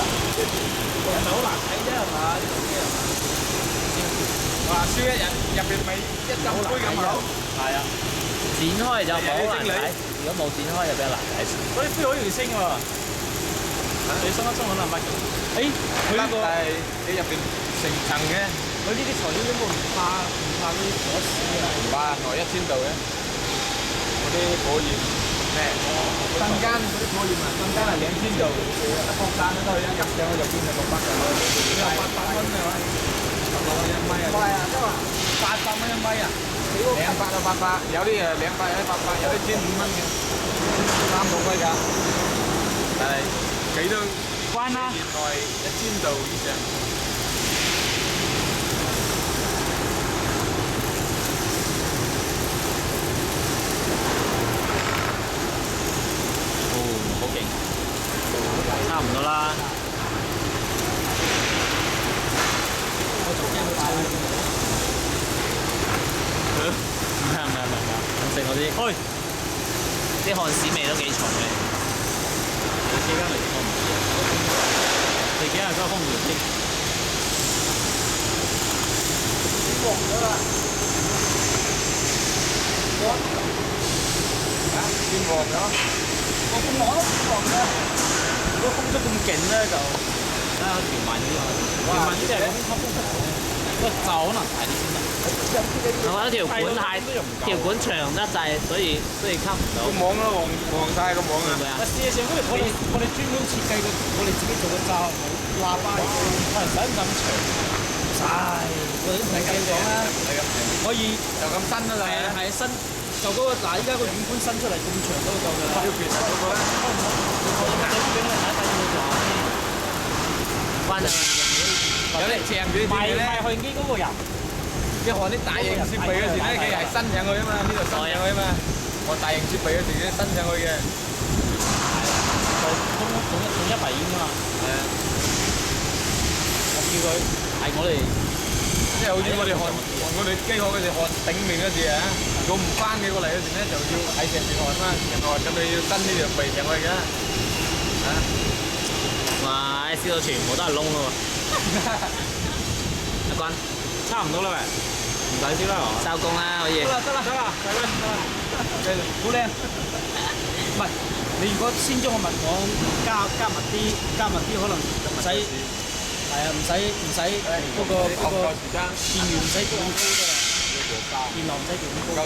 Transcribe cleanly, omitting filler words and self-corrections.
好難睇啫係嘛？哇！燒一日入邊咪一浸杯咁好。係啊，剪開就冇難睇，如果冇剪開就比較難睇。嗰啲杯好容易升喎，你鬆一鬆可能乜？誒，佢呢個係你入邊成層嘅，佢呢啲材料根本唔怕嗰啲火屎啊，唔怕耐1000度嘅，嗰啲火焰咩？瞬間嗰啲火焰啊，瞬間係2000度，一擴散咗去一入上去就變成600度，你話800蚊係咪？800蚊一米啊！唔係啊，即係話800蚊一米啊！200到800，有啲誒200，有啲800，有啲1500嘅，3度雞㗎。但係幾多？關啦！現在1000度以上。哦，好勁，差唔多啦。唔食嗰啲，啲漢屎味都幾重嘅。你幾間嚟我唔知啊，你幾間都空調啲。黃咗啦，變黃咗。我咁黃都變黃嘅。如果風速咁勁咧，就睇下調慢啲。調慢啲就係咁吸。個就可能大啲先得。我覺得條管長得滯，所以吸唔到。個網都黃晒個網啊！事實上，我哋專門設計個，我哋自己做個罩喇叭，可能使唔咁長？唔使，我哋都唔使講啦。可以就咁伸啦。係伸就嗰個嗱，依家個軟管伸出嚟咁長都夠㗎啦。要其實嗰個咧，關咗。有啲正啲賣去機嗰個人，你看啲大型設備嗰時咧，佢係伸上去啊嘛，呢度伸上去啊嘛。我大型設備嗰時咧伸上去嘅，係統一維險啊嘛。係啊，我叫佢係我哋，即係好似我哋我哋機殼嗰時焊頂面嗰時啊，如果唔翻嘅過嚟嗰時咧，就要喺成邊焊啦，成焊咁你要伸呢條鼻上去嘅，啊！哇！燒到全部都係窿咯喎〜一關，差唔多啦喂，唔使燒啦係嘛？收工啦可以。得啦，好靚。唔係，你如果先將個物網加密啲，可能唔使，係啊，唔使嗰個電源唔使咁高㗎啦，電流唔使咁高。